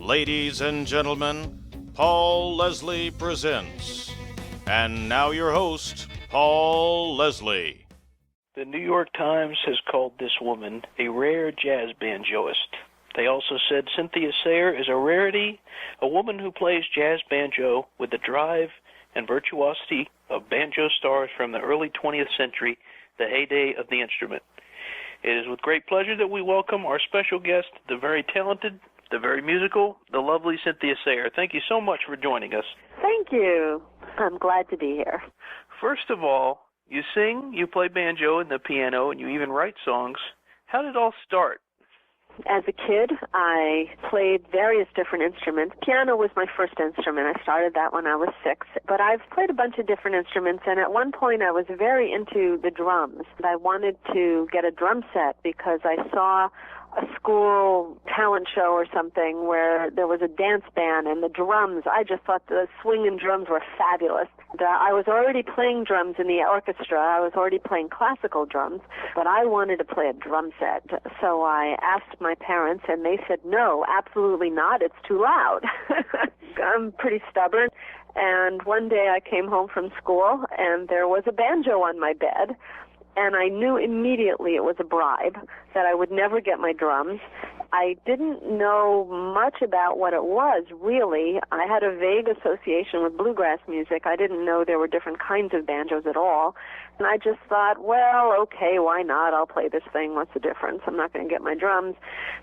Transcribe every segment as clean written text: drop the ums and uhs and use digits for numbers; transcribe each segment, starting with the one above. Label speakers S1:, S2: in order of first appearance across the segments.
S1: Ladies and gentlemen, Paul Leslie presents. And now your host, Paul Leslie.
S2: The New York Times has called this woman a rare jazz banjoist. They also said Cynthia Sayer is a rarity, a woman who plays jazz banjo with the drive and virtuosity of banjo stars from the early 20th century, the heyday of the instrument. It is with great pleasure that we welcome our special guest, the very talented, the very musical, the lovely Cynthia Sayer. Thank you so much for joining us.
S3: Thank you. I'm glad to be here.
S2: First of all, you sing, you play banjo and the piano, and you even write songs. How did it all start?
S3: As a kid, I played various different instruments. Piano was my first instrument. I started that when I was 6. But I've played a bunch of different instruments, and at one point I was very into the drums. I wanted to get a drum set because I saw a school talent show or something where there was a dance band and the drums, I just thought the swinging drums were fabulous. I was already playing drums in the orchestra. I was already playing classical drums, but I wanted to play a drum set. So I asked my parents, and they said, no, absolutely not. It's too loud. I'm pretty stubborn. And one day I came home from school, and there was a banjo on my bed. And I knew immediately it was a bribe, that I would never get my drums. I didn't know much about what it was, really. I had a vague association with bluegrass music. I didn't know there were different kinds of banjos at all. And I just thought, well, okay, why not? I'll play this thing. What's the difference? I'm not going to get my drums.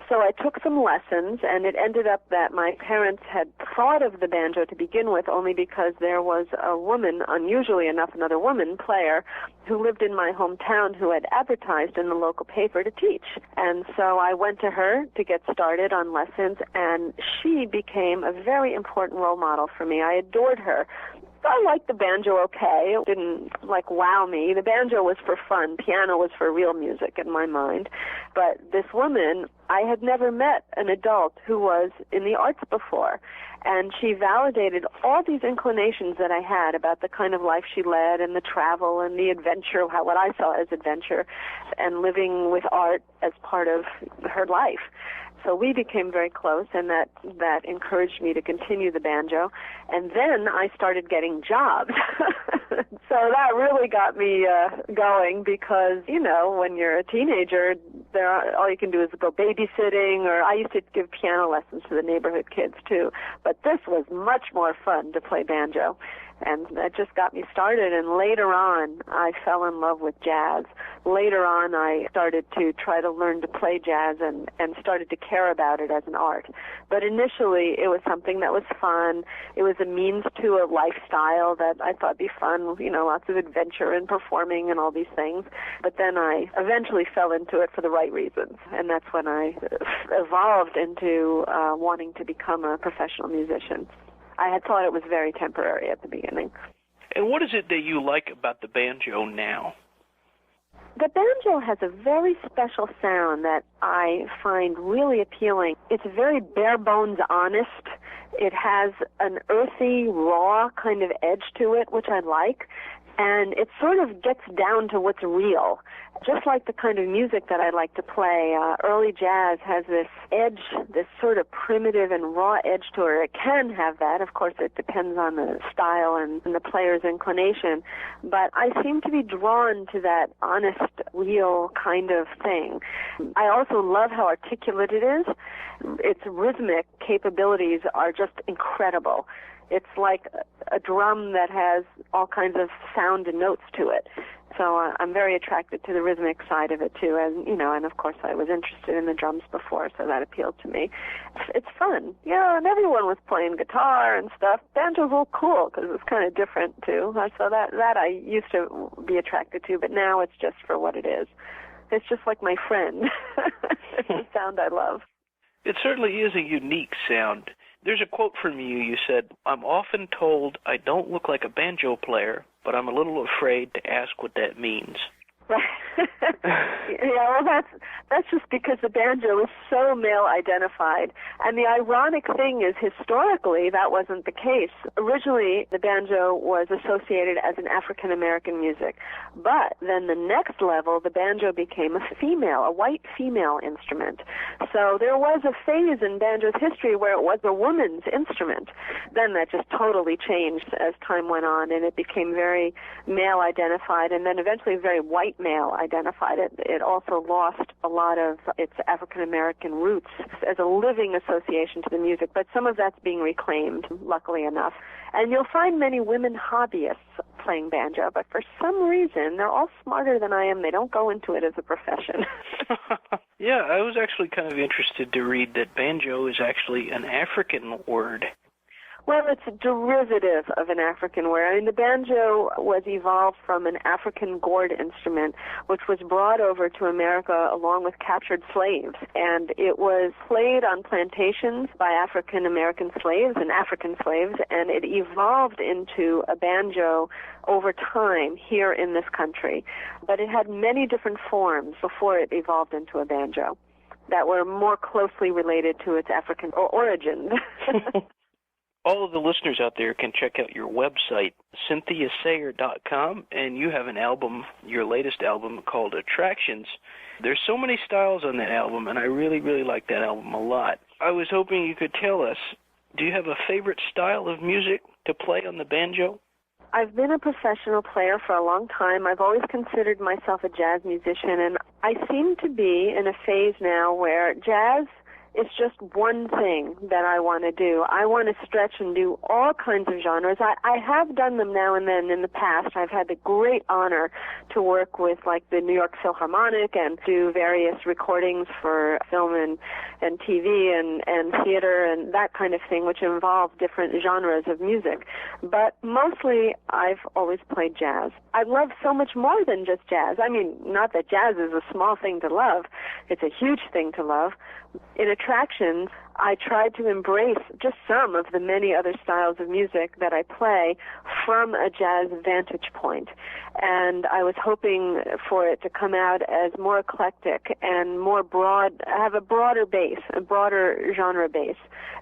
S3: So I took some lessons, and it ended up that my parents had thought of the banjo to begin with only because there was a woman, unusually enough, another woman player, who lived in my hometown who had advertised in the local paper to teach. And so I went to her to get started on lessons, and she became a very important role model for me. I adored her. I liked the banjo okay. It didn't, wow me. The banjo was for fun. Piano was for real music in my mind. But this woman, I had never met an adult who was in the arts before. And she validated all these inclinations that I had about the kind of life she led and the travel and the adventure, what I saw as adventure, and living with art as part of her life. So we became very close, and that encouraged me to continue the banjo. And then I started getting jobs. So that really got me going because, when you're a teenager, all you can do is go babysitting, or I used to give piano lessons to the neighborhood kids too. But this was much more fun to play banjo. And that just got me started, and later on, I fell in love with jazz. Later on, I started to try to learn to play jazz and started to care about it as an art. But initially, it was something that was fun. It was a means to a lifestyle that I thought would be fun, lots of adventure and performing and all these things. But then I eventually fell into it for the right reasons, and that's when I evolved into wanting to become a professional musician. I had thought it was very temporary at the beginning.
S2: And what is it that you like about the banjo now?
S3: The banjo has a very special sound that I find really appealing. It's very bare bones honest. It has an earthy, raw kind of edge to it, which I like. And it sort of gets down to what's real, just like the kind of music that I like to play. Early jazz has this edge, this sort of primitive and raw edge to it. It can have that. Of course, it depends on the style and the player's inclination. But I seem to be drawn to that honest, real kind of thing. I also love how articulate it is. Its rhythmic capabilities are just incredible. It's like a drum that has all kinds of sound and notes to it. So I'm very attracted to the rhythmic side of it, too. And of course, I was interested in the drums before, so that appealed to me. It's fun. And everyone was playing guitar and stuff. Banjo's all cool because it's kind of different, too. So that I used to be attracted to, but now it's just for what it is. It's just like my friend. It's a sound I love.
S2: It certainly is a unique sound. There's a quote from you. You said, "I'm often told I don't look like a banjo player, but I'm a little afraid to ask what that means."
S3: Right. Yeah, well, that's just because the banjo is so male-identified. And the ironic thing is, historically, that wasn't the case. Originally, the banjo was associated as an African-American music. But then the next level, the banjo became a white female instrument. So there was a phase in banjo's history where it was a woman's instrument. Then that just totally changed as time went on, and it became very male-identified, and then eventually very white male-identified. It also lost a lot of its African-American roots as a living association to the music, but some of that's being reclaimed, luckily enough. And you'll find many women hobbyists playing banjo, but for some reason, they're all smarter than I am. They don't go into it as a profession.
S2: Yeah, I was actually kind of interested to read that banjo is actually an African word.
S3: Well, it's a derivative of an African word. I mean, the banjo was evolved from an African gourd instrument, which was brought over to America along with captured slaves. And it was played on plantations by African-American slaves and African slaves, and it evolved into a banjo over time here in this country. But it had many different forms before it evolved into a banjo that were more closely related to its African origins.
S2: All of the listeners out there can check out your website, CynthiaSayer.com, and you have an album, your latest album, called Attractions. There's so many styles on that album, and I really, really like that album a lot. I was hoping you could tell us, do you have a favorite style of music to play on the banjo?
S3: I've been a professional player for a long time. I've always considered myself a jazz musician, and I seem to be in a phase now where jazz it's just one thing that I want to do. I want to stretch and do all kinds of genres. I have done them now and then in the past. I've had the great honor to work with like the New York Philharmonic and do various recordings for film and TV and theater and that kind of thing, which involve different genres of music. But mostly I've always played jazz. I love so much more than just jazz. I mean, not that jazz is a small thing to love. It's a huge thing to love. In Attractions, I tried to embrace just some of the many other styles of music that I play from a jazz vantage point. And I was hoping for it to come out as more eclectic and more broad, have a broader base, a broader genre base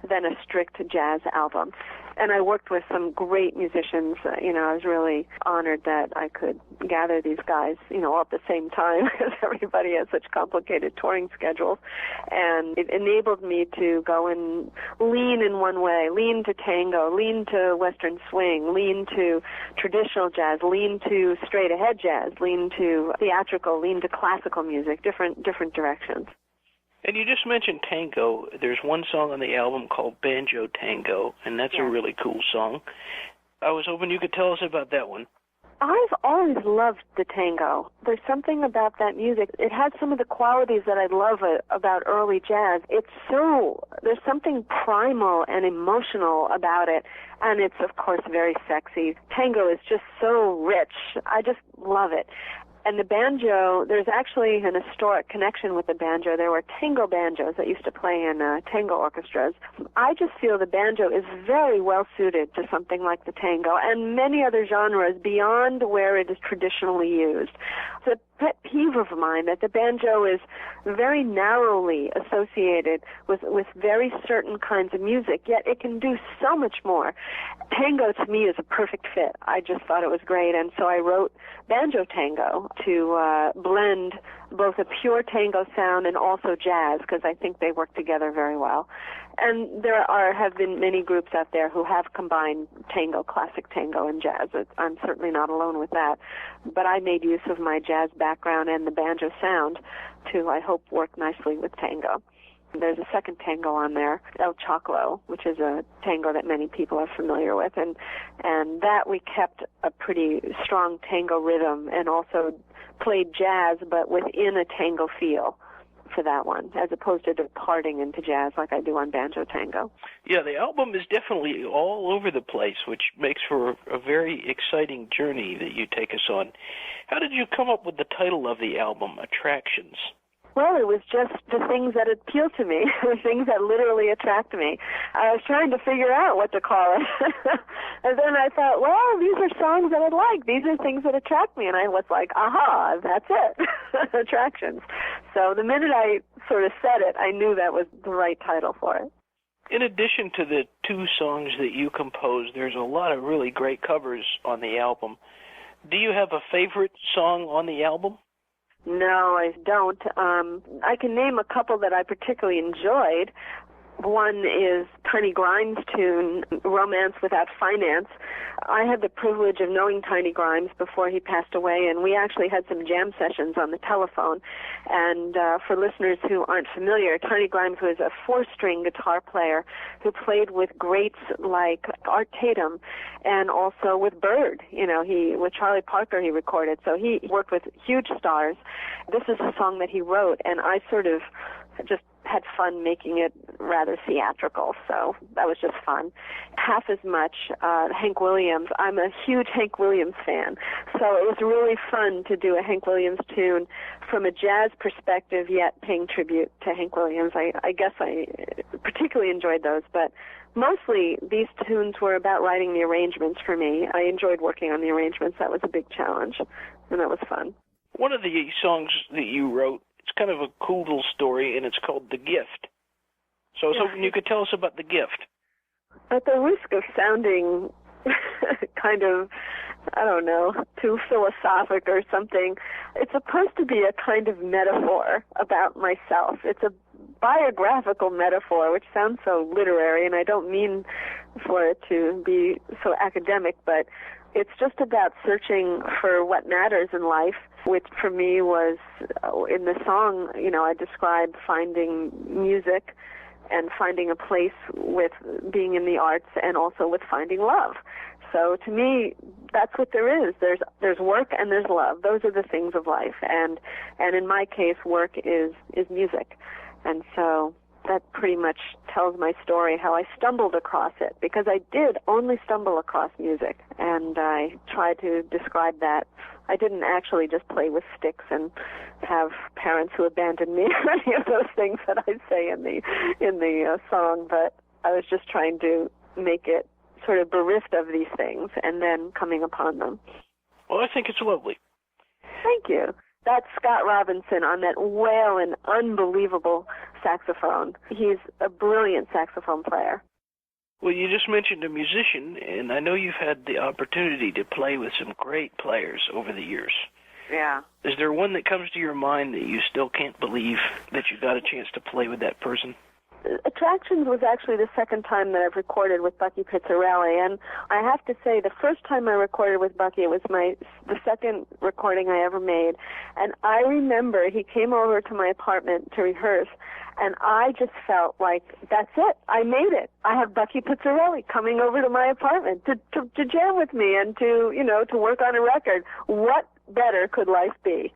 S3: than a strict jazz album. And I worked with some great musicians. I was really honored that I could gather these guys, all at the same time, because everybody has such complicated touring schedules. And it enabled me to go and lean in one way, lean to tango, lean to Western swing, lean to traditional jazz, lean to straight-ahead jazz, lean to theatrical, lean to classical music, different directions.
S2: And you just mentioned tango. There's one song on the album called Banjo Tango, and that's a really cool song. I was hoping you could tell us about that one.
S3: I've always loved the tango. There's something about that music. It has some of the qualities that I love about early jazz. There's something primal and emotional about it, and it's, of course, very sexy. Tango is just so rich. I just love it. And the banjo, there's actually an historic connection with the banjo. There were tango banjos that used to play in tango orchestras. I just feel the banjo is very well suited to something like the tango and many other genres beyond where it is traditionally used. It's a pet peeve of mine that the banjo is very narrowly associated with very certain kinds of music, yet it can do so much more. Tango, to me, is a perfect fit. I just thought it was great, and so I wrote Banjo Tango to blend both a pure tango sound and also jazz, because I think they work together very well. And there have been many groups out there who have combined tango, classic tango, and jazz. I'm certainly not alone with that. But I made use of my jazz background and the banjo sound to, I hope, work nicely with tango. There's a second tango on there, El Choclo, which is a tango that many people are familiar with, and that we kept a pretty strong tango rhythm and also played jazz, but within a tango feel for that one, as opposed to departing into jazz like I do on Banjo Tango.
S2: Yeah, the album is definitely all over the place, which makes for a very exciting journey that you take us on. How did you come up with the title of the album, Attractions?
S3: Well, it was just the things that appeal to me, the things that literally attract me. I was trying to figure out what to call it. And then I thought, well, these are songs that I like. These are things that attract me. And I was like, aha, that's it, attractions. So the minute I sort of said it, I knew that was the right title for it.
S2: In addition to the 2 songs that you composed, there's a lot of really great covers on the album. Do you have a favorite song on the album?
S3: No, I don't. I can name a couple that I particularly enjoyed. One is Tiny Grimes' tune, Romance Without Finance. I had the privilege of knowing Tiny Grimes before he passed away, and we actually had some jam sessions on the telephone. And for listeners who aren't familiar, Tiny Grimes was a 4-string guitar player who played with greats like Art Tatum and also with Bird. You know, with Charlie Parker he recorded, so he worked with huge stars. This is a song that he wrote, and I sort of just had fun making it rather theatrical, so that was just fun. Half as much, Hank Williams. I'm a huge Hank Williams fan, so it was really fun to do a Hank Williams tune from a jazz perspective, yet paying tribute to Hank Williams. I guess I particularly enjoyed those, but mostly these tunes were about writing the arrangements for me. I enjoyed working on the arrangements. That was a big challenge, and that was fun.
S2: One of the songs that you wrote, it's kind of a cool little story, and it's called The Gift. So I was hoping you could tell us about The Gift.
S3: At the risk of sounding kind of, I don't know, too philosophic or something, it's supposed to be a kind of metaphor about myself. It's a biographical metaphor, which sounds so literary, and I don't mean for it to be so academic, but it's just about searching for what matters in life, which for me was, in the song, you know, I described finding music and finding a place with being in the arts and also with finding love. So to me, that's what there is. There's work and there's love. Those are the things of life. And in my case, work is music. And so that pretty much tells my story, how I stumbled across it, because I did only stumble across music, and I try to describe that. I didn't actually just play with sticks and have parents who abandoned me or any of those things that I say in the song, but I was just trying to make it sort of bereft of these things and then coming upon them.
S2: Well, I think it's lovely.
S3: Thank you. That's Scott Robinson on that whale and unbelievable saxophone. He's a brilliant saxophone player.
S2: Well, you just mentioned a musician, and I know you've had the opportunity to play with some great players over the years.
S3: Yeah.
S2: Is there one that comes to your mind that you still can't believe that you got a chance to play with that person?
S3: Attractions was actually the second time that I've recorded with Bucky Pizzarelli, and I have to say the first time I recorded with Bucky, it was the second recording I ever made, and I remember he came over to my apartment to rehearse, and I just felt like, that's it, I made it. I have Bucky Pizzarelli coming over to my apartment to jam with me and to work on a record. What better could life be?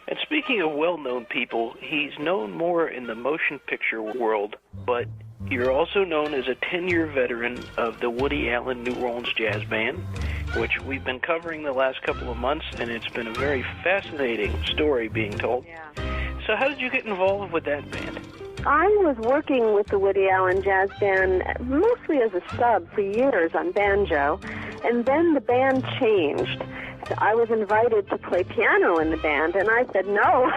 S2: And speaking of well-known people, he's known more in the motion picture world, but you're also known as a 10-year veteran of the Woody Allen New Orleans Jazz Band, which we've been covering the last couple of months, and it's been a very fascinating story being told.
S3: Yeah.
S2: So how did you get involved with that band?
S3: I was working with the Woody Allen Jazz Band mostly as a sub for years on banjo, and then the band changed. I was invited to play piano in the band, and I said no.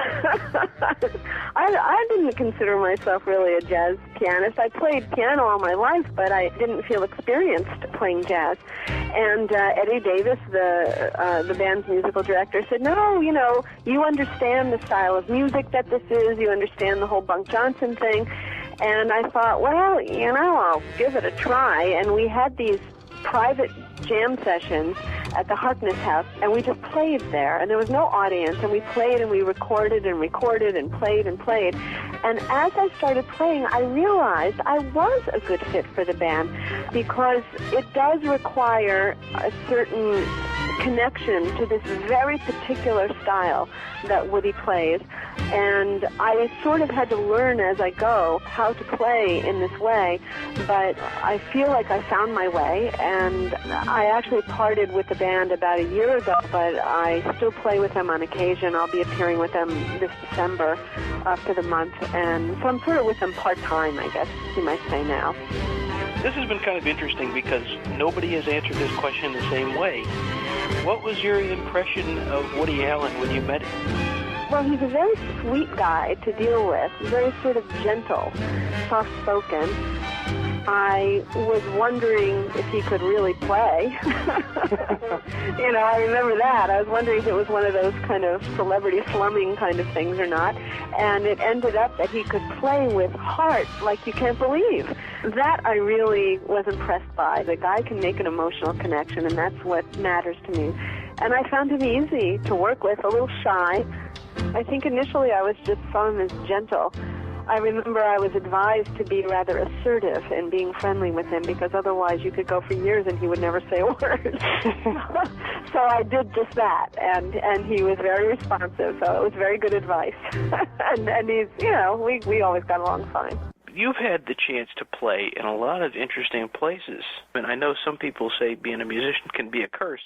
S3: I didn't consider myself really a jazz pianist. I played piano all my life, but I didn't feel experienced playing jazz. And Eddie Davis, the band's musical director, said, no, you understand the style of music that this is. You understand the whole Bunk Johnson thing. And I thought, well, I'll give it a try. And we had these private jam sessions at the Harkness House, and we just played there, and there was no audience, and we played and we recorded and played and played. And as I started playing, I realized I was a good fit for the band, because it does require a certain connection to this very particular style that Woody plays. And I sort of had to learn as I go how to play in this way, but I feel like I found my way, and I actually parted with the band about a year ago, but I still play with them on occasion. I'll be appearing with them this December for the month, and so I'm sort of with them part-time, I guess you might say now.
S2: This has been kind of interesting because nobody has answered this question the same way. What was your impression of Woody Allen when you met him?
S3: Well, he's a very sweet guy to deal with, very sort of gentle, soft-spoken. I was wondering if he could really play. I remember that. I was wondering if it was one of those kind of celebrity slumming kind of things or not. And it ended up that he could play with heart like you can't believe. That I really was impressed by. The guy can make an emotional connection, and that's what matters to me. And I found him easy to work with, a little shy. I think initially I was just saw him as gentle. I remember I was advised to be rather assertive in being friendly with him because otherwise you could go for years and he would never say a word. So I did just that, and he was very responsive, so it was very good advice. and he's, we always got along fine.
S2: You've had the chance to play in a lot of interesting places. And I know some people say being a musician can be a curse,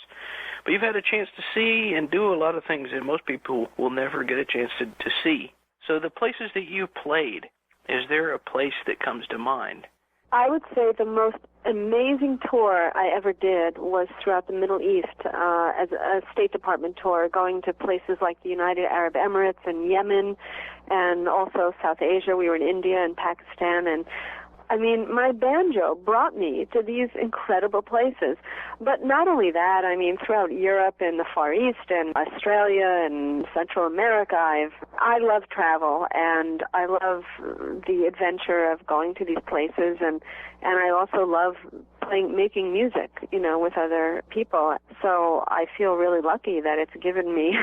S2: but you've had a chance to see and do a lot of things that most people will never get a chance to see. So the places that you played, is there a place that comes to mind?
S3: I would say the most amazing tour I ever did was throughout the Middle East as a State Department tour, going to places like the United Arab Emirates and Yemen, and also South Asia. We were in India and Pakistan, and my banjo brought me to these incredible places. But not only that, throughout Europe and the Far East and Australia and Central America, I love travel, and I love the adventure of going to these places, and I also love making music, with other people. So I feel really lucky that it's given me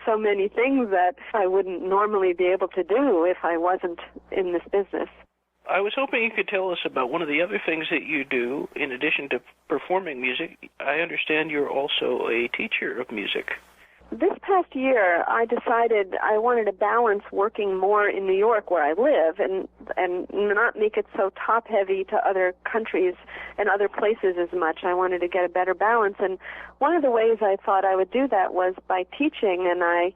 S3: so many things that I wouldn't normally be able to do if I wasn't in this business.
S2: I was hoping you could tell us about one of the other things that you do in addition to performing music. I understand you're also a teacher of music.
S3: This past year, I decided I wanted to balance working more in New York where I live and not make it so top-heavy to other countries and other places as much. I wanted to get a better balance, and one of the ways I thought I would do that was by teaching, and I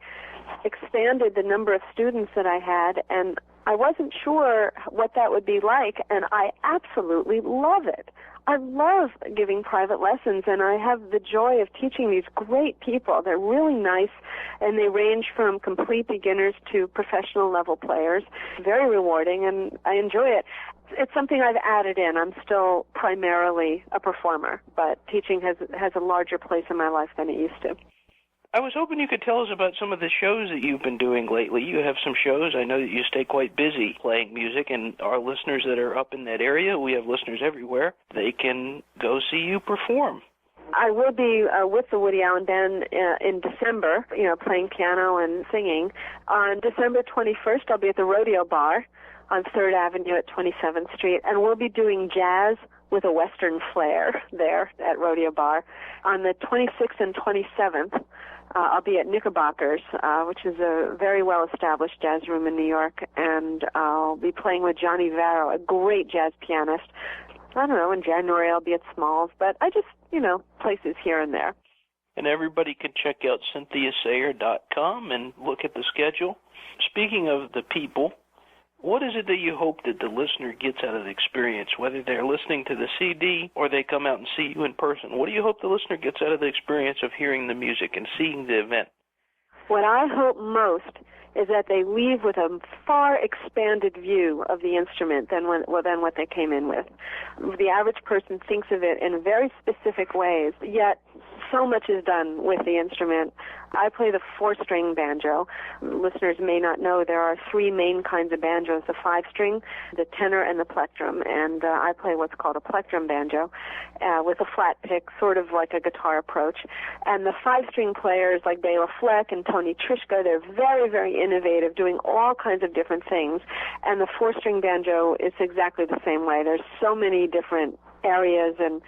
S3: expanded the number of students that I had, and I wasn't sure what that would be like, and I absolutely love it. I love giving private lessons, and I have the joy of teaching these great people. They're really nice, and they range from complete beginners to professional level players. Very rewarding, and I enjoy it. It's something I've added in. I'm still primarily a performer, but teaching has a larger place in my life than it used to.
S2: I was hoping you could tell us about some of the shows that you've been doing lately. You have some shows. I know that you stay quite busy playing music, and our listeners that are up in that area, we have listeners everywhere, they can go see you perform.
S3: I will be with the Woody Allen Band in December, playing piano and singing. On December 21st, I'll be at the Rodeo Bar on 3rd Avenue at 27th Street, and we'll be doing jazz with a Western flair there at Rodeo Bar. On the 26th and 27th, I'll be at Knickerbocker's, which is a very well-established jazz room in New York, and I'll be playing with Johnny Varro, a great jazz pianist. I don't know, in January I'll be at Smalls, but I just, places here and there.
S2: And everybody can check out CynthiaSayer.com and look at the schedule. Speaking of the people, what is it that you hope that the listener gets out of the experience, whether they're listening to the CD or they come out and see you in person? What do you hope the listener gets out of the experience of hearing the music and seeing the event?
S3: What I hope most is that they leave with a far expanded view of the instrument than what they came in with. The average person thinks of it in very specific ways, yet so much is done with the instrument. I play the 4-string banjo. Listeners may not know there are 3 main kinds of banjos, the 5-string, the tenor, and the plectrum, and I play what's called a plectrum banjo with a flat pick, sort of like a guitar approach. And the 5-string players like Bela Fleck and Tony Trischka, they're very, very innovative, doing all kinds of different things. And the 4-string banjo is exactly the same way. There's so many different areas and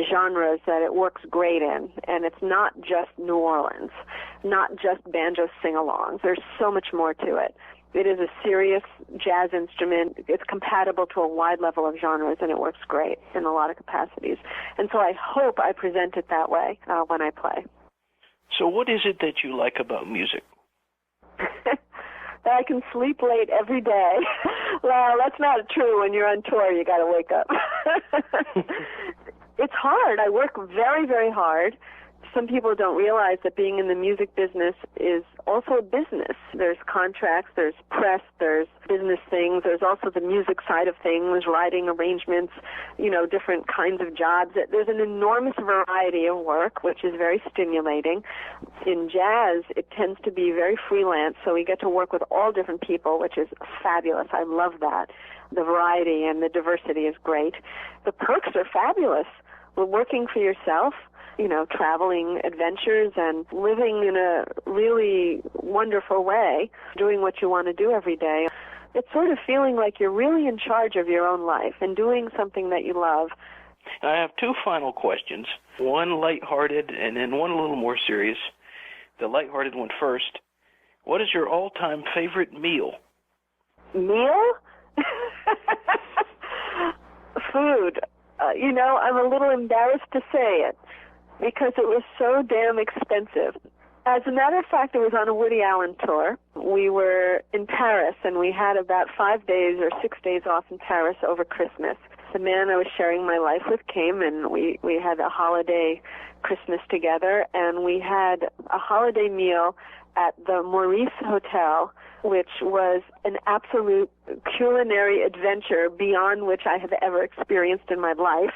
S3: genres that it works great in. And it's not just New Orleans, not just banjo sing-alongs. There's so much more to it. It is a serious jazz instrument. It's compatible to a wide level of genres, and it works great in a lot of capacities. And so I hope I present it that way when I play.
S2: So what is it that you like about music?
S3: That I can sleep late every day. Well, that's not true. When you're on tour, you got to wake up. It's hard. I work very, very hard. Some people don't realize that being in the music business is also a business. There's contracts, there's press, there's business things, there's also the music side of things, writing arrangements, different kinds of jobs. There's an enormous variety of work, which is very stimulating. In jazz, it tends to be very freelance, so we get to work with all different people, which is fabulous. I love that. The variety and the diversity is great. The perks are fabulous. We're working for yourself, traveling adventures and living in a really wonderful way, doing what you want to do every day. It's sort of feeling like you're really in charge of your own life and doing something that you love.
S2: I have two final questions, one lighthearted and then one a little more serious. The lighthearted one first. What is your all-time favorite meal?
S3: Meal? Food. I'm a little embarrassed to say it, because it was so damn expensive. As a matter of fact, it was on a Woody Allen tour. We were in Paris, and we had about 5 days or 6 days off in Paris over Christmas. The man I was sharing my life with came, and we had a holiday Christmas together, and we had a holiday meal at the Maurice Hotel, which was an absolute culinary adventure beyond which I have ever experienced in my life,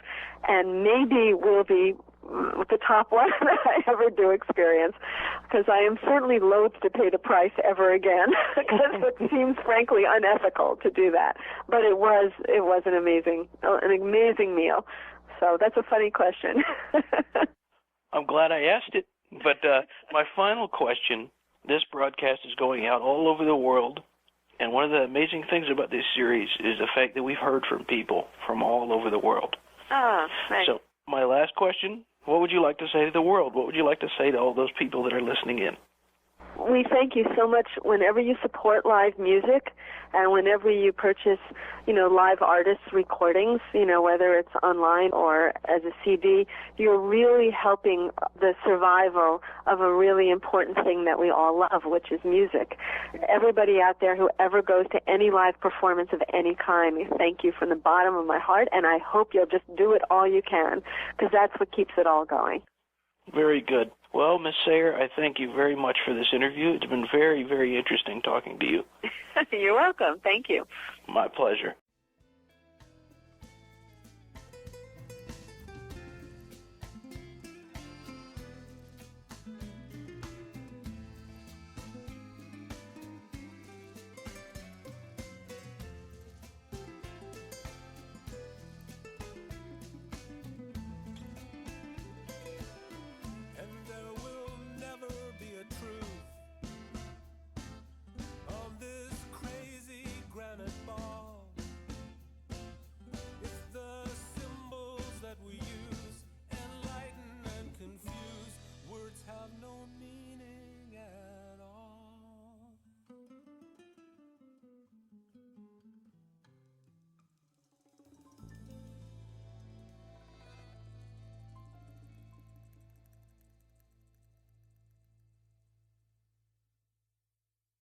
S3: and maybe will be the top one that I ever do experience, because I am certainly loath to pay the price ever again, because it seems frankly unethical to do that. But it was an amazing meal. So that's a funny question.
S2: I'm glad I asked it. But my final question, this broadcast is going out all over the world, and one of the amazing things about this series is the fact that we've heard from people from all over the world.
S3: Ah, nice.
S2: So my last question, what would you like to say to the world? What would you like to say to all those people that are listening in?
S3: We thank you so much whenever you support live music and whenever you purchase, live artists' recordings, whether it's online or as a CD, you're really helping the survival of a really important thing that we all love, which is music. Everybody out there who ever goes to any live performance of any kind, I thank you from the bottom of my heart, and I hope you'll just do it all you can, because that's what keeps it all going.
S2: Very good. Well, Miss Sayer, I thank you very much for this interview. It's been very, very interesting talking to you.
S3: You're welcome. Thank you.
S2: My pleasure.